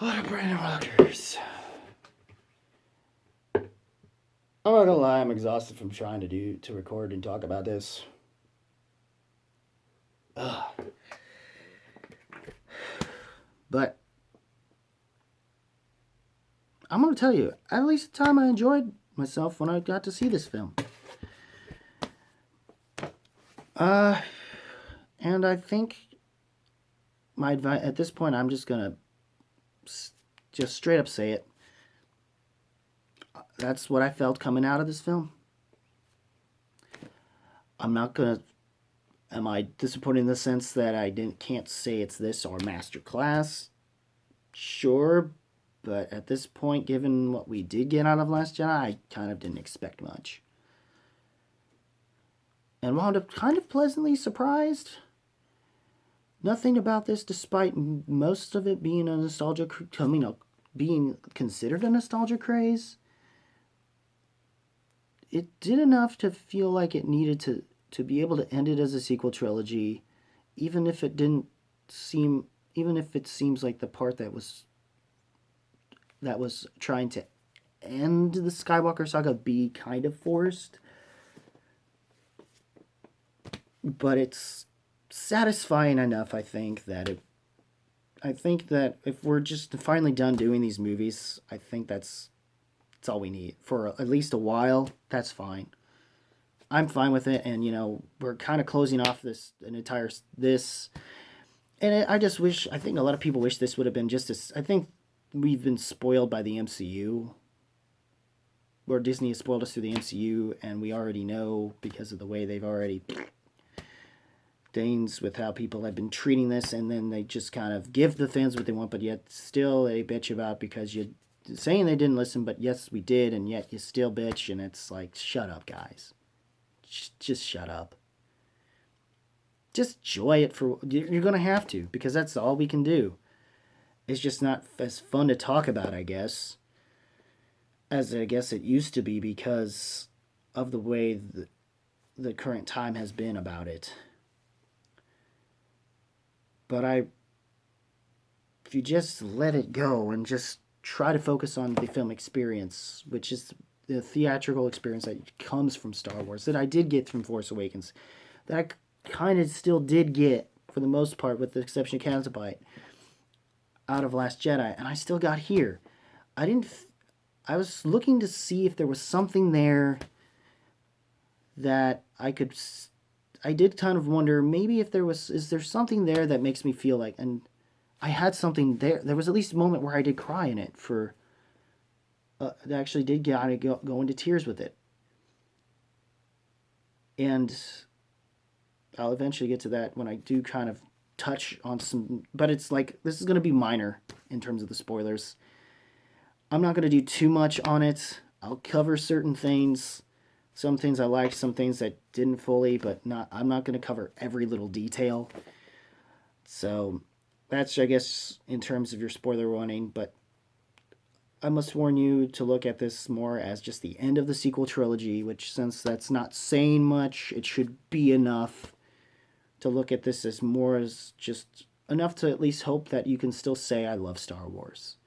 What a brain rockers. I'm not gonna lie, I'm exhausted from trying to record and talk about this. Ugh. But I'm gonna tell you, at least the time I enjoyed myself when I got to see this film. Uh, and I think my advice at this point, I'm just gonna just straight up say it. That's what I felt coming out of this film. I'm not gonna. Am I disappointed in the sense that can't say it's this or masterclass? Sure, but at this point, given what we did get out of Last Jedi, I kind of didn't expect much. And wound up kind of pleasantly surprised. Nothing about this, despite most of it being a nostalgia, being considered a nostalgia craze, it did enough to feel like it needed to be able to end it as a sequel trilogy, even if it didn't seem, even if it seems like the part that was trying to end the Skywalker saga be kind of forced. But it's satisfying enough, I think that if we're just finally done doing these movies, I think that's all we need for at least a while. That's fine. I'm fine with it, and we're kind of closing off this, and I just wish. I think a lot of people wish this would have been just as. I think we've been spoiled by the MCU, where Disney has spoiled us through the MCU, and we already know because of the way they've already things with how people have been treating this, and then they just kind of give the fans what they want, but yet still they bitch about because you're saying they didn't listen, but yes, we did, and yet you still bitch, and it's like, shut up, guys. Just shut up. Just enjoy it for. You're going to have to, because that's all we can do. It's just not as fun to talk about, I guess, as I guess it used to be because of the way the current time has been about it. But if you just let it go and just try to focus on the film experience, which is the theatrical experience that comes from Star Wars, that I did get from Force Awakens, that I kind of still did get for the most part, with the exception of Cantabite, out of Last Jedi, and I still got here. I didn't. I was looking to see if there was something there that I could. I did kind of wonder maybe if there was. Is there something there that makes me feel like, and I had something there. There was at least a moment where I did cry in it for. I actually did go into tears with it, and I'll eventually get to that when I do kind of touch on some. But it's like this is going to be minor in terms of the spoilers. I'm not going to do too much on it. I'll cover certain things. Some things I liked, some things I didn't fully, but not. I'm not going to cover every little detail. So that's, I guess, in terms of your spoiler warning. But I must warn you to look at this more as just the end of the sequel trilogy, which, since that's not saying much, it should be enough to look at this as more as just enough to at least hope that you can still say, I love Star Wars.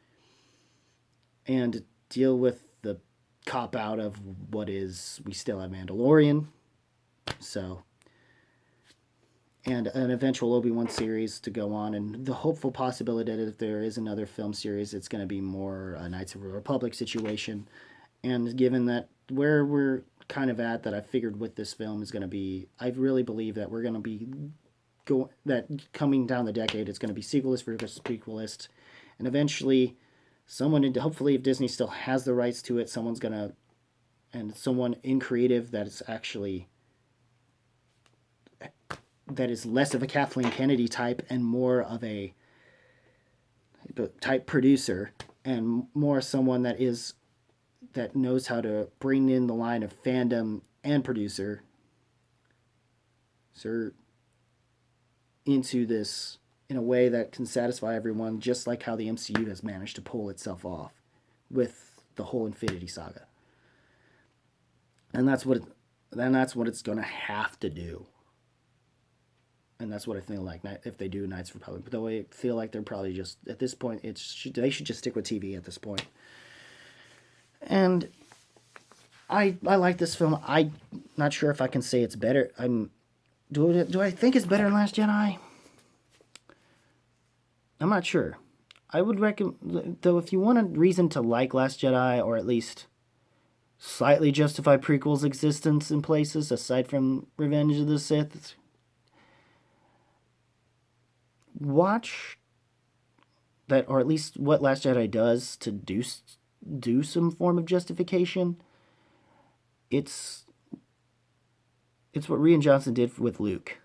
And deal with the cop out of what is, we still have Mandalorian. So, and an eventual Obi-Wan series to go on, and the hopeful possibility that if there is another film series, it's going to be more a Knights of the Republic situation. And given that where we're kind of at, that I figured with this film is going to be, I really believe that we're going to be that coming down the decade, it's going to be sequelist versus prequelist, and eventually someone, hopefully if Disney still has the rights to it, someone's going to, and someone in creative that is actually, that is less of a Kathleen Kennedy type and more of a type producer, and more someone that knows how to bring in the line of fandom and producer into this in a way that can satisfy everyone, just like how the MCU has managed to pull itself off with the whole Infinity Saga. And that's what it's going to have to do. And that's what I feel like if they do Knights of the Republic. But though I feel like they're probably just at this point, they should just stick with TV at this point. And I like this film. I'm not sure if I can say it's better. Do I think it's better than Last Jedi? I'm not sure. I would recommend, though, if you want a reason to like Last Jedi, or at least slightly justify prequel's existence in places aside from Revenge of the Sith, watch that, or at least what Last Jedi does to do some form of justification. It's what Rian Johnson did with Luke,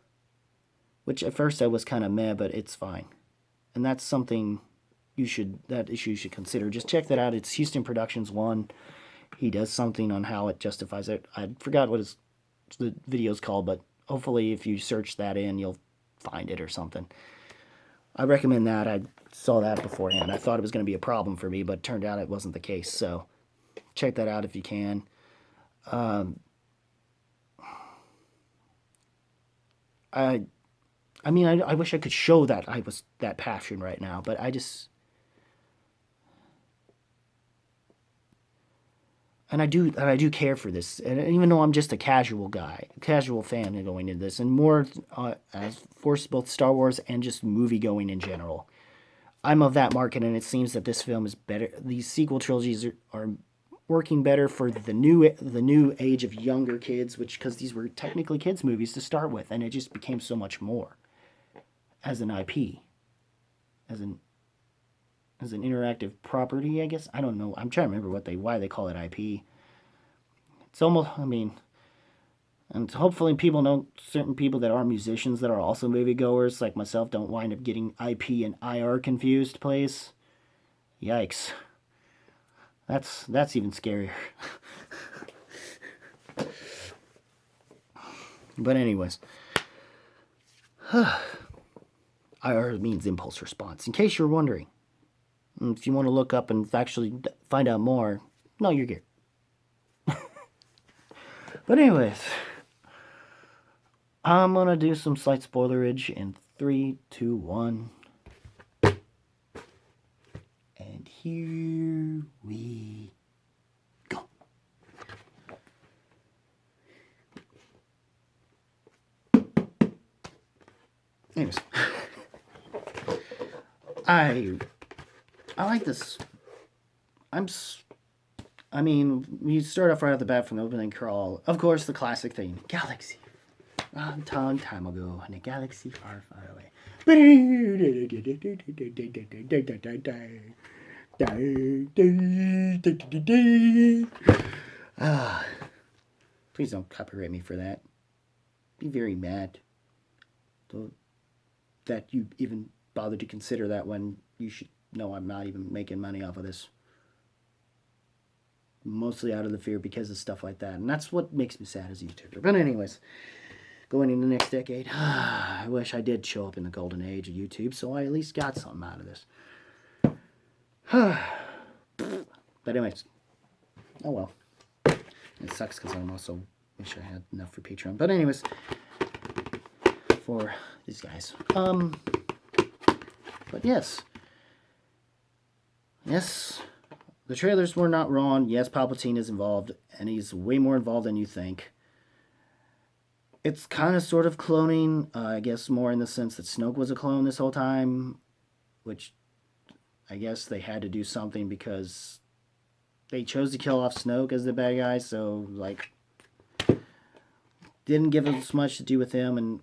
which at first I was kind of meh, but it's fine, and that's something you should consider. Just check that out. It's Houston Productions 1. He does something on how it justifies it. I forgot what the video's called, but hopefully if you search that in, you'll find it or something. I recommend that. I saw that beforehand. I thought it was going to be a problem for me, but it turned out it wasn't the case. So check that out if you can. I wish I could show that I was that passionate right now, but I do care for this, and even though I'm just a casual fan going into this, and more as for both Star Wars and just movie going in general, I'm of that market, and it seems that this film is better. These sequel trilogies are working better for the new age of younger kids, because these were technically kids movies to start with, and it just became so much more as an IP, as an interactive property, I guess. I don't know. I'm trying to remember why they call it IP. It's almost, and hopefully certain people that are musicians that are also moviegoers, like myself, don't wind up getting IP and IR confused, please. Yikes. That's even scarier. But anyways. IR means impulse response, in case you're wondering. If you want to look up and actually find out more, no, you're good. But anyways, I'm going to do some slight spoilerage in 3, 2, 1. And here we go. Anyways, I like this. We start off right off the bat from the opening crawl. Of course, the classic theme, Galaxy. Long time ago, in a galaxy far, far away. Please don't copyright me for that. Be very mad. That you even bother to consider that when you should know I'm not even making money off of this. Mostly out of the fear because of stuff like that. And that's what makes me sad as a YouTuber. But anyways, going into the next decade, I wish I did show up in the golden age of YouTube, so I at least got something out of this. But anyways, oh well. It sucks because I also wish I had enough for Patreon. But anyways, for these guys. But yes. The trailers were not wrong. Yes, Palpatine is involved, and he's way more involved than you think. It's kind of sort of cloning, I guess more in the sense that Snoke was a clone this whole time, which I guess they had to do something because they chose to kill off Snoke as the bad guy, so, didn't give us much to do with him, and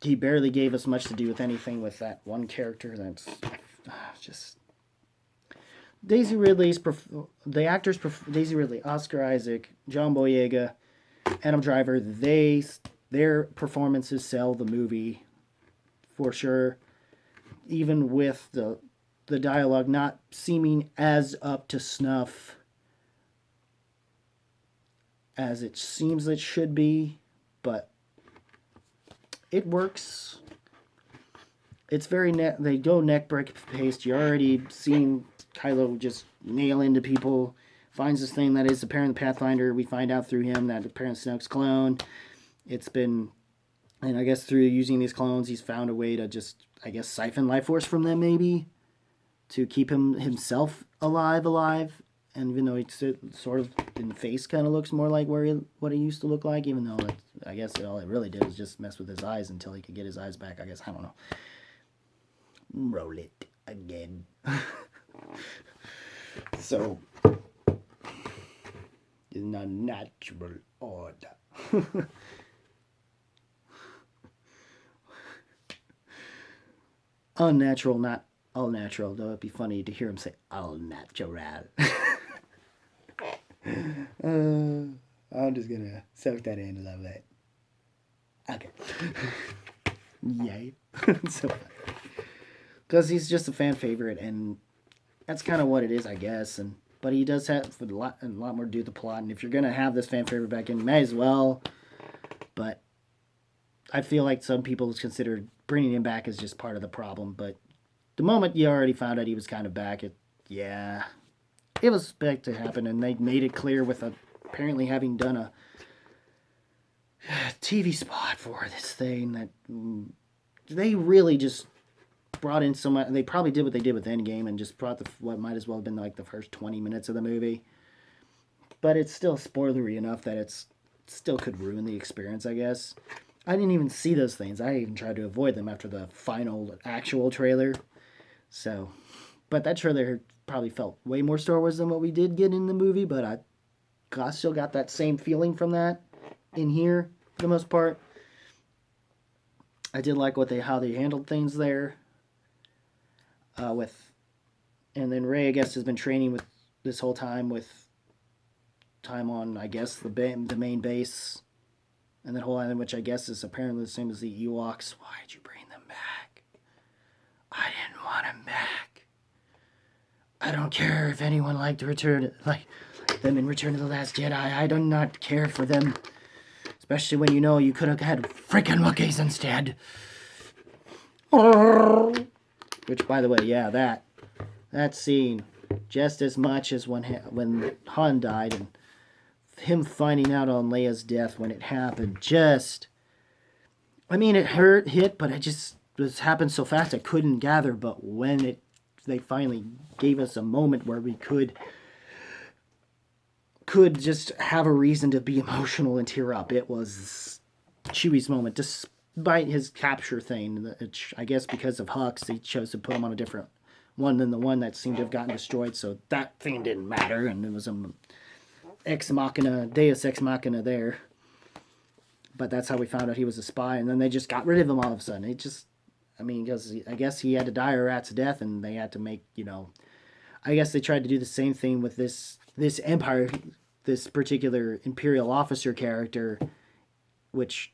he barely gave us much to do with anything with that one character. That's just... Daisy Ridley, Oscar Isaac, John Boyega, Adam Driver, their performances sell the movie for sure. Even with the dialogue not seeming as up to snuff as it seems it should be, but it works. It's very they go neck break paced. You're already seeing Kylo just nail into people, finds this thing that is apparently Pathfinder. We find out through him that apparently Snoke's clone. It's been And I guess through using these clones, he's found a way to just, I guess, siphon life force from them, maybe, to keep himself alive. And even though he sort of in the face kind of looks more like what he used to look like, even though I guess all it really did was just mess with his eyes until he could get his eyes back. I guess, I don't know. Roll it again. So, in a natural order. Unnatural, not all natural. Though it'd be funny to hear him say all natural. I'm just gonna soak that in a little bit. Okay. Yay. So, because he's just a fan favorite, and that's kind of what it is, I guess. But he does have a lot more to do with the plot. And if you're gonna have this fan favorite back in, you may as well. But I feel like some people consider bringing him back as just part of the problem. But the moment you already found out he was kind of back, it was expected to happen, and they made it clear with apparently having done a TV spot for this thing that they really just brought in so much. They probably did what they did with Endgame and just brought what might as well have been like the first 20 minutes of the movie. But it's still spoilery enough that it's still could ruin the experience, I guess. I didn't even see those things. I even tried to avoid them after the final actual trailer. So, but that trailer probably felt way more Star Wars than what we did get in the movie, but I still got that same feeling from that in here for the most part. I did like how they handled things there. And then Rey, I guess, has been training with this whole time with time on, I guess, the main base and that whole island, which I guess is apparently the same as the Ewoks. Why'd you bring them back? I didn't want them back. I don't care if anyone liked them in Return of the Last Jedi. I do not care for them. Especially when you know you could have had freaking Wookiees instead. Which, by the way, yeah, that scene, just as much as when Han died and him finding out on Leia's death when it happened, it hit, but it happened so fast I couldn't gather. But when they finally gave us a moment where we could just have a reason to be emotional and tear up, it was Chewie's moment. Despite his capture thing, I guess because of Hux, he chose to put him on a different one than the one that seemed to have gotten destroyed, so that thing didn't matter, and it was Deus Ex Machina there. But that's how we found out he was a spy, and then they just got rid of him all of a sudden. Because I guess he had to die a rat's death, and they had to make, I guess they tried to do the same thing with this Empire, this particular Imperial officer character, which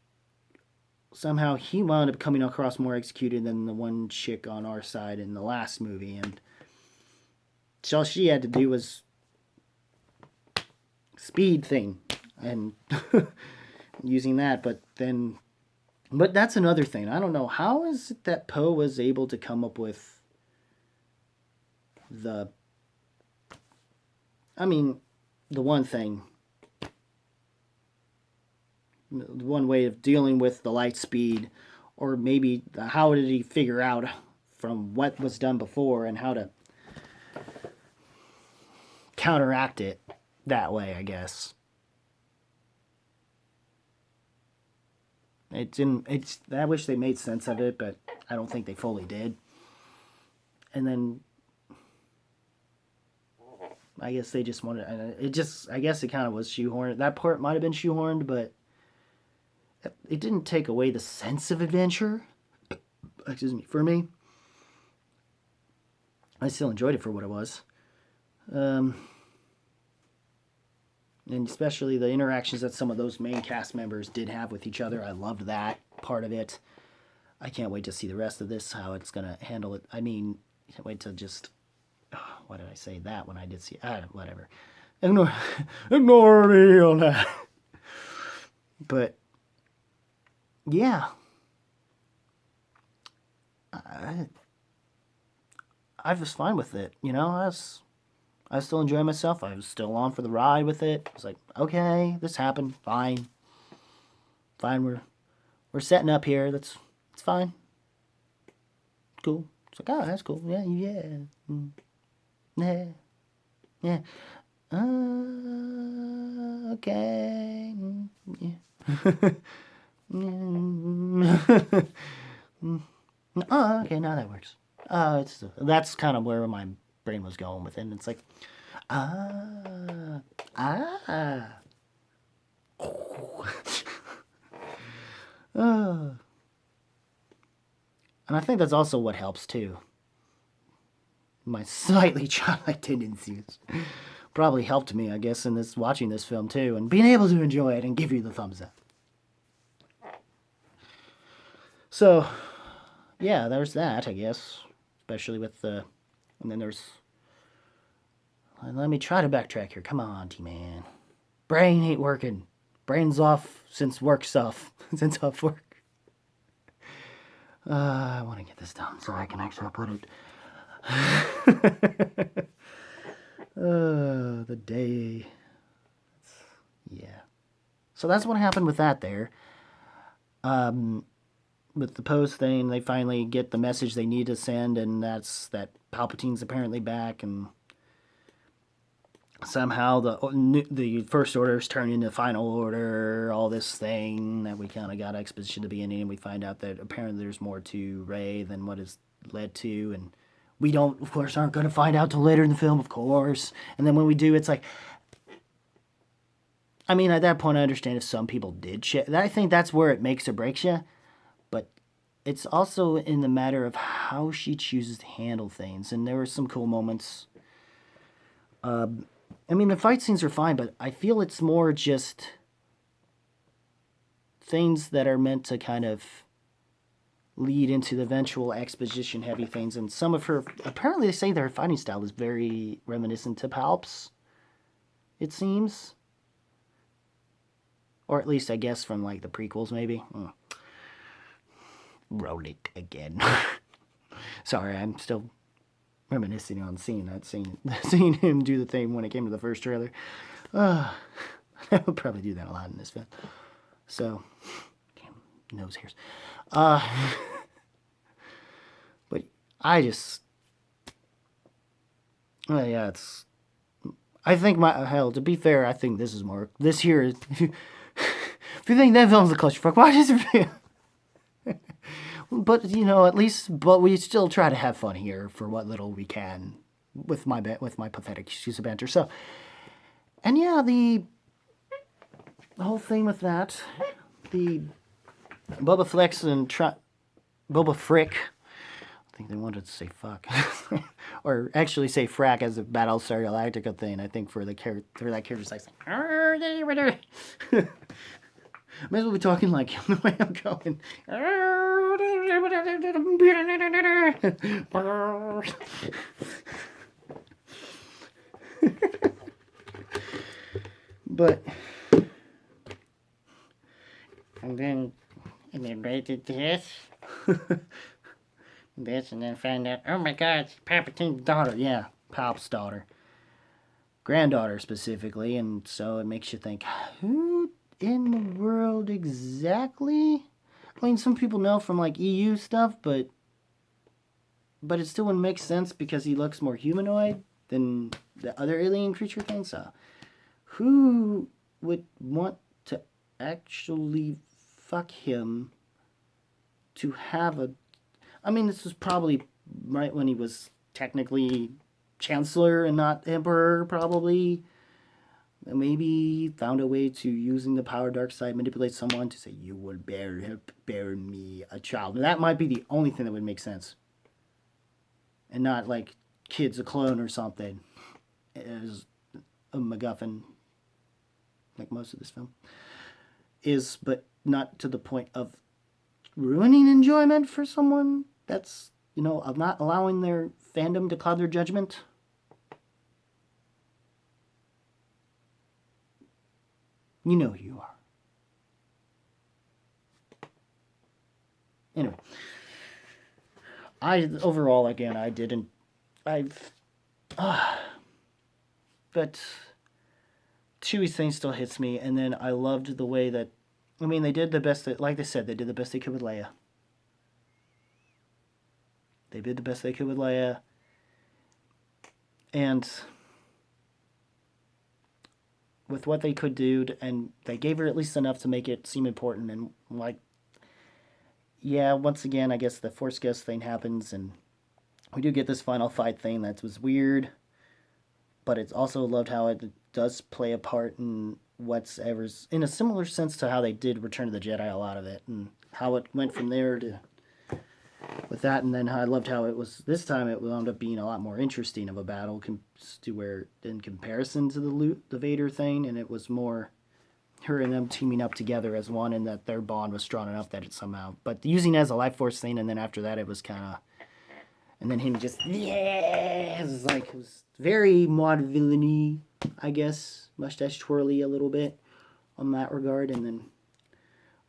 somehow he wound up coming across more executed than the one chick on our side in the last movie, and all she had to do was speed thing and using that, but that's another thing. I don't know, how is it that Poe was able to come up with the one way of dealing with the light speed, or maybe how did he figure out from what was done before and how to counteract it that way, I guess. I wish they made sense of it, but I don't think they fully did. And then I guess they just wanted I guess it kind of was shoehorned. That part might have been shoehorned, but it didn't take away the sense of adventure. Excuse me, for me. I still enjoyed it for what it was. And especially the interactions that some of those main cast members did have with each other. I loved that part of it. I can't wait to see the rest of this, how it's going to handle it. I can't wait to just... why did I say that when I did see... whatever. Ignore me on that. But, yeah. I was fine with it, I still enjoy myself. I was still on for the ride with it. I was like, okay, this happened. Fine. Fine, we're setting up here. It's fine. Cool. It's like, oh, that's cool. Yeah, yeah. Yeah. Yeah. Okay. Yeah. Oh, okay, now that works. That's kind of where my brain was going with it. And it's like, ah, ah. Uh, and I think that's also what helps too. My slightly childlike tendencies probably helped me, I guess, in this watching this film too, and being able to enjoy it and give you the thumbs up. So, yeah, there's that, I guess, especially with the, and then there's. Let me try to backtrack here. Come on, T-Man. Brain ain't working. Brain's off since work's off. Since off work. I want to get this done so I can actually upload it. The day. Yeah. So that's what happened with that there. With the post thing, they finally get the message they need to send, and that's that Palpatine's apparently back, and somehow the First Order's turned into Final Order, all this thing that we kind of got exposition to the beginning, and we find out that apparently there's more to Rey than what is led to, and we don't, of course, aren't going to find out till later in the film, of course, and then when we do, it's like, I mean, at that point, I understand if some people did shit. I think that's where it makes or breaks you, but it's also in the matter of how she chooses to handle things, and there were some cool moments. I mean, the fight scenes are fine, but I feel it's more just things that are meant to kind of lead into the eventual exposition heavy things. And some of her, apparently they say their fighting style is very reminiscent to Palp's, it seems. Or at least, I guess, from like the prequels, maybe. Roll it again. Sorry, I'm still reminiscing on seeing him do the thing when it came to the first trailer. I would probably do that a lot in this film. So, damn, nose hairs. But I just, yeah, it's. I think to be fair, I think this is more. This here is. If you think that film's a clusterfuck, watch this review. But at least, but we still try to have fun here for what little we can with my pathetic excuse of banter. So, and yeah, the whole thing with that, the Boba Flex and Boba Frick. I think they wanted to say fuck, or actually say frack as a Battlestar Galactica thing. I think for that character's like. Might as well be talking like the way I'm going. But and then they did this, and then find out. Oh my God, it's Palpatine's daughter. Yeah, Palp's daughter, granddaughter specifically, and so it makes you think, who in the world exactly? I mean, some people know from like EU stuff, but it still wouldn't make sense because he looks more humanoid than the other alien creature thing. So, who would want to actually fuck him to have a? I mean, this was probably right when he was technically Chancellor and not Emperor, probably. Maybe found a way to, using the power dark side, manipulate someone to say, you will bear me a child. And that might be the only thing that would make sense. And not like kid's a clone or something. As a MacGuffin, like most of this film is, but not to the point of ruining enjoyment for someone that's, of not allowing their fandom to cloud their judgment. You know who you are. Anyway, overall, again, but Chewie's thing still hits me, and then I loved the way that I mean, they did the best that, like they said, they did the best they could with Leia. They did the best they could with Leia, and with what they could do, and they gave her at least enough to make it seem important. And like, yeah, once again, I guess the Force Ghost thing happens, and we do get this final fight thing that was weird, but it's also loved how it does play a part in what's ever's in a similar sense to how they did Return of the Jedi. A lot of it, and how it went from there to with that, and then I loved how it was this time. It wound up being a lot more interesting of a battle to where in comparison to the Vader thing, and it was more her and them teaming up together as one, and that their bond was strong enough that it somehow. But using it as a life force thing, and then after that, it was kind of, and then him just it was like it was very mod villainy, I guess, mustache twirly a little bit on that regard, and then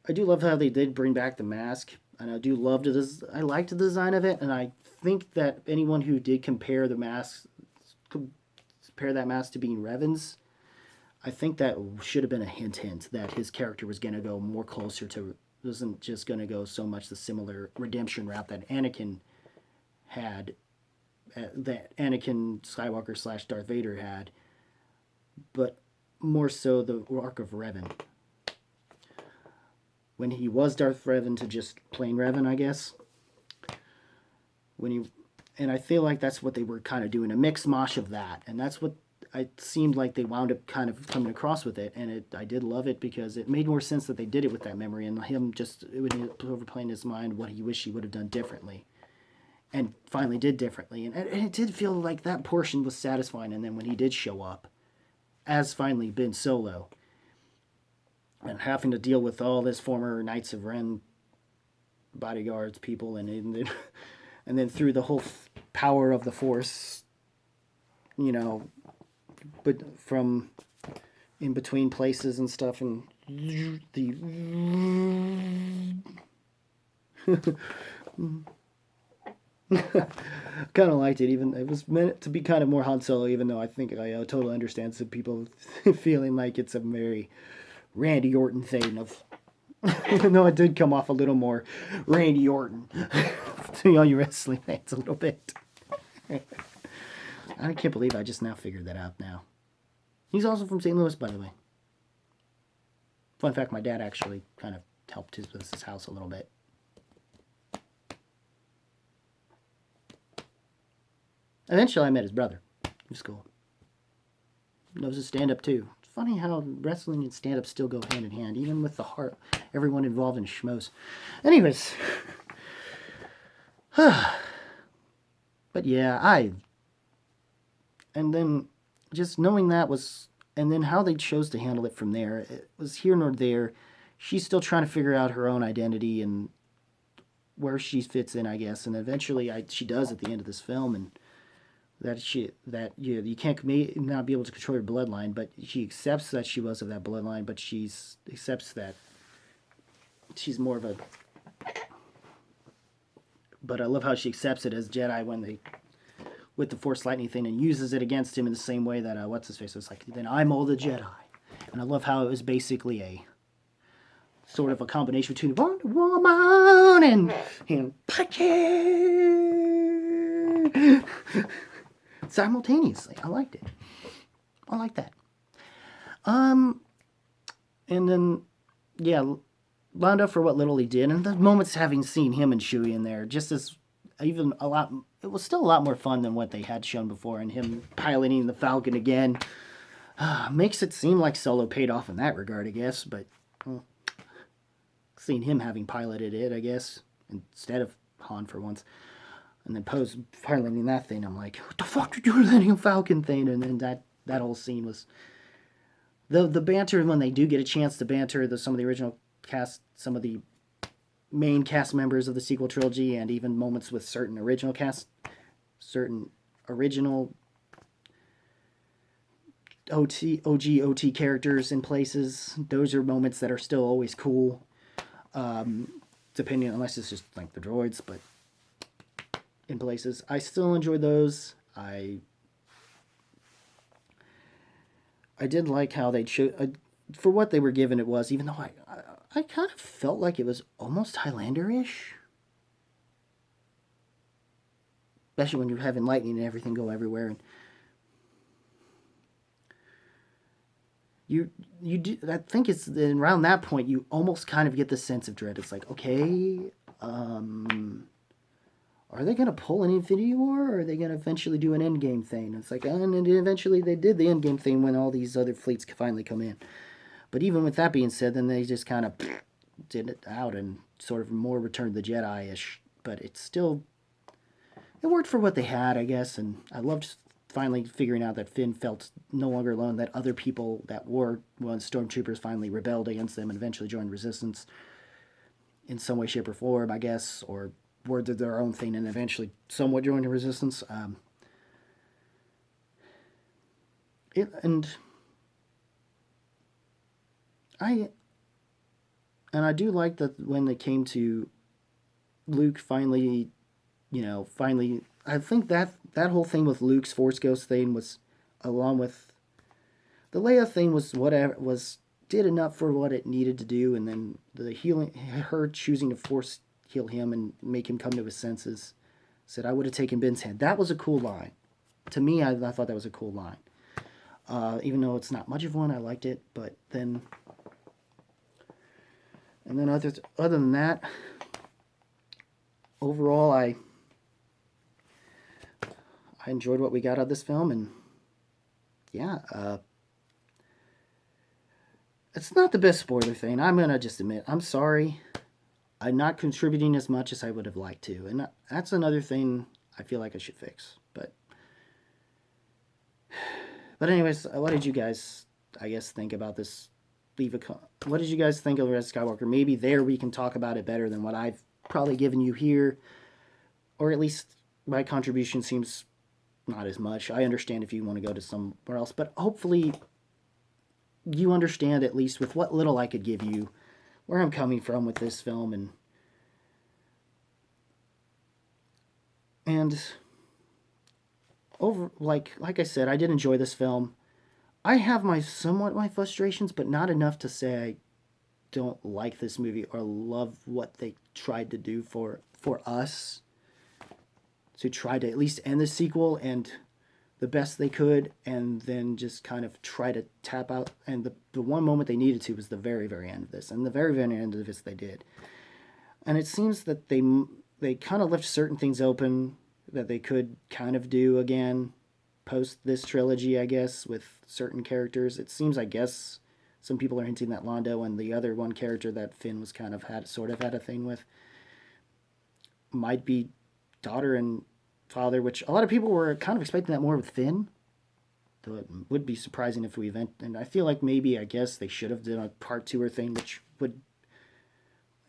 I do love how they did bring back the mask. And I do love this. I liked the design of it, and I think that anyone who did compare that mask to being Revan's, I think that should have been a hint that his character was going to go more closer to, wasn't just going to go so much the similar redemption route that Anakin had, that Anakin Skywalker / Darth Vader had, but more so the arc of Revan. When he was Darth Revan to just plain Revan, I guess. And I feel like that's what they were kind of doing, a mix mosh of that, and that's what it seemed like they wound up kind of coming across with it. And I did love it because it made more sense that they did it with that memory, and him just overplaying his mind what he wished he would have done differently, and finally did differently, and it did feel like that portion was satisfying. And then when he did show up, as finally Ben Solo, and having to deal with all this former Knights of Ren bodyguards, people, and then through the whole power of the Force, but from in between places and stuff, and the kind of liked it. Even it was meant to be kind of more Han Solo, even though I think I totally understand some people feeling like it's a very Randy Orton thing of, even though it did come off a little more Randy Orton to all you wrestling fans a little bit. I can't believe I just now figured that out now. He's also from St. Louis, by the way. Fun fact, my dad actually kind of helped his house a little bit. Eventually I met his brother. He was cool. Knows his stand-up too. Funny how wrestling and stand-up still go hand in hand, even with the heart, everyone involved in schmoes. Anyways. But yeah, and then just knowing that was, and then how they chose to handle it from there, it was here nor there. She's still trying to figure out her own identity and where she fits in, I guess, and eventually she does at the end of this film, and you can't not be able to control your bloodline, but she accepts that she was of that bloodline, but accepts that she's more of a. But I love how she accepts it as Jedi with the Force lightning thing, and uses it against him in the same way that what's his face was like. Then I'm all the Jedi, and I love how it was basically a sort of a combination between Wonder Woman and him punching. Simultaneously. I liked it. I like that. And then, yeah, wound up for what little he did. And the moments having seen him and Chewie in there, just as even a lot, it was still a lot more fun than what they had shown before. And him piloting the Falcon again makes it seem like Solo paid off in that regard, I guess. But seeing him having piloted it, I guess, instead of Han for once. And then Poe's piloting that thing, I'm like, what the fuck did you do with that Falcon thing? And then that whole scene was the banter when they do get a chance to banter some of the original cast, some of the main cast members of the sequel trilogy, and even moments with certain original OG characters in places. Those are moments that are still always cool, depending, unless it's just like the droids, but in places. I still enjoy those. I did like how they showed, for what they were given it was, even though I kind of felt like it was almost Highlander-ish. Especially when you're having lightning and everything go everywhere. And you do, I think it's around that point you almost kind of get the sense of dread. It's like, okay, um, are they going to pull an Infinity War, or are they going to eventually do an Endgame thing? It's like, and eventually they did the Endgame thing when all these other fleets finally come in. But even with that being said, then they just kind of did it out and sort of more Return the Jedi-ish. But it's still, it worked for what they had, I guess. And I loved finally figuring out that Finn felt no longer alone, that other people that were, when stormtroopers finally rebelled against them and eventually joined resistance in some way, shape, or form, I guess, or were did their own thing and eventually somewhat joined the resistance. And I I do like that when they came to Luke finally, finally, I think that whole thing with Luke's Force Ghost thing was, along with the Leia thing, was whatever was did enough for what it needed to do, and then the healing, her choosing to force heal him and make him come to his senses, said, "I would have taken Ben's hand." That was a cool line. To me, I thought that was a cool line. Even though it's not much of one, I liked it. But then, and then other than that, overall, I enjoyed what we got out of this film, and yeah, it's not the best spoiler thing. I'm gonna just admit, I'm sorry. I'm not contributing as much as I would have liked to, and that's another thing I feel like I should fix. But anyways, what did you guys, I guess, think about this? What did you guys think of Red Skywalker? Maybe there we can talk about it better than what I've probably given you here, or at least my contribution seems not as much. I understand if you want to go to somewhere else, but hopefully you understand, at least with what little I could give you, where I'm coming from with this film. And over, like I said, I did enjoy this film. I have my frustrations, but not enough to say I don't like this movie or love what they tried to do for us, to try to at least end the sequel and the best they could, and then just kind of try to tap out. And the one moment they needed to was the very, very end of this. And the very, very end of this they did. And it seems that they kind of left certain things open that they could kind of do again post this trilogy, I guess, with certain characters. It seems, I guess, some people are hinting that Londo and the other one character that Finn was kind of had a thing with might be daughter and father, which a lot of people were kind of expecting that more with Finn. Though it would be surprising if and I feel like maybe, I guess, they should have done a part two or thing, which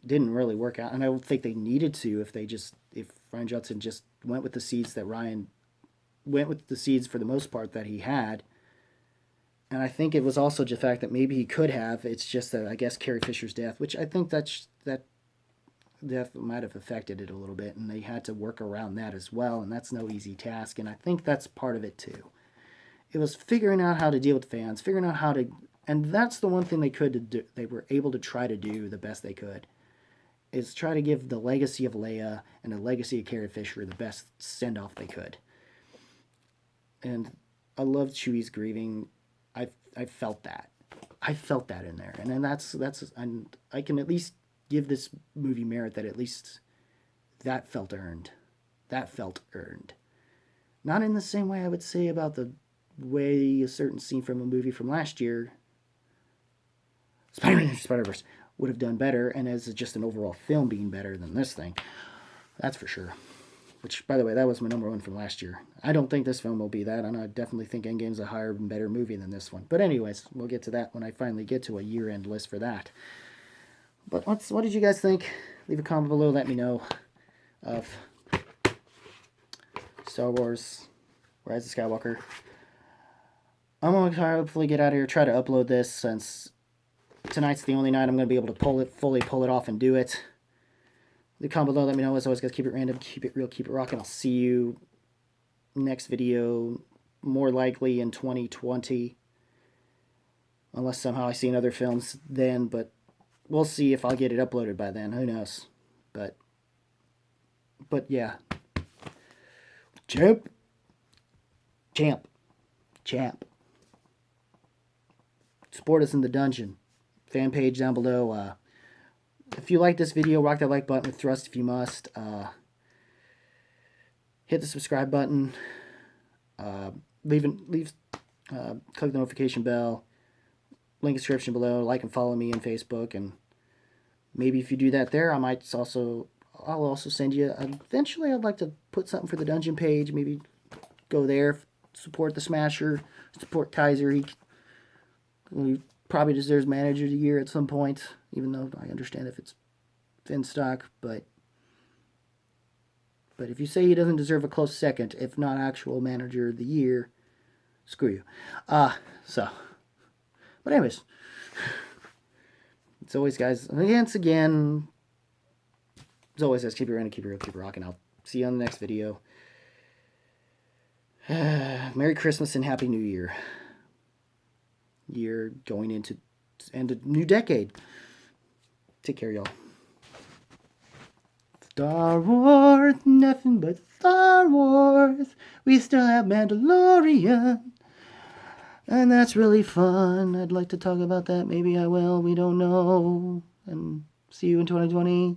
didn't really work out, and I don't think they needed to if Rian Johnson just went with the seeds that Ryan went with the seeds for the most part that he had. And I think it was also the fact that maybe he could have. It's just that, I guess, Carrie Fisher's death, which I think that death might have affected it a little bit, and they had to work around that as well, and that's no easy task, and I think that's part of it too. It was figuring out how to deal with fans, figuring out how to, and that's the one thing they were able to try to do the best they could, is try to give the legacy of Leia and the legacy of Carrie Fisher the best send-off they could. And I loved Chewie's grieving. I felt that. I felt that in there. And then and I can at least give this movie merit that at least that felt earned. That felt earned. Not in the same way I would say about the way a certain scene from a movie from last year, Spider-Man Spider-Verse, would have done better, and as just an overall film being better than this thing. That's for sure. Which, by the way, that was my number one from last year. I don't think this film will be that, and I definitely think Endgame's a higher and better movie than this one. But anyways, we'll get to that when I finally get to a year-end list for that. But what did you guys think? Leave a comment below. Let me know of Star Wars Rise of Skywalker. I'm going to hopefully get out of here, try to upload this, since tonight's the only night I'm going to be able to fully pull it off and do it. Leave a comment below. Let me know. As always, guys, keep it random, keep it real, keep it rocking. I'll see you next video, more likely in 2020. Unless somehow I see in other films then, but we'll see if I'll get it uploaded by then. Who knows? But yeah. Champ. Support us in the dungeon. Fan page down below. If you like this video, rock that like button with thrust if you must. Hit the subscribe button. Click the notification bell. Link description below. Like and follow me on Facebook, and maybe if you do that there, I'll also send you. Eventually, I'd like to put something for the dungeon page. Maybe go there, support the Smasher, support Kaiser. He probably deserves Manager of the Year at some point, even though I understand if it's Finstock, but if you say he doesn't deserve a close second, if not actual Manager of the Year, screw you. But anyways, it's always, guys, once again, as always, guys, keep it running, keep it real, keep it rocking. I'll see you on the next video. Merry Christmas and Happy New Year. Year going into a new decade. Take care, y'all. Star Wars, nothing but Star Wars. We still have Mandalorian, and that's really fun. I'd like to talk about that. Maybe I will. We don't know. And see you in 2020.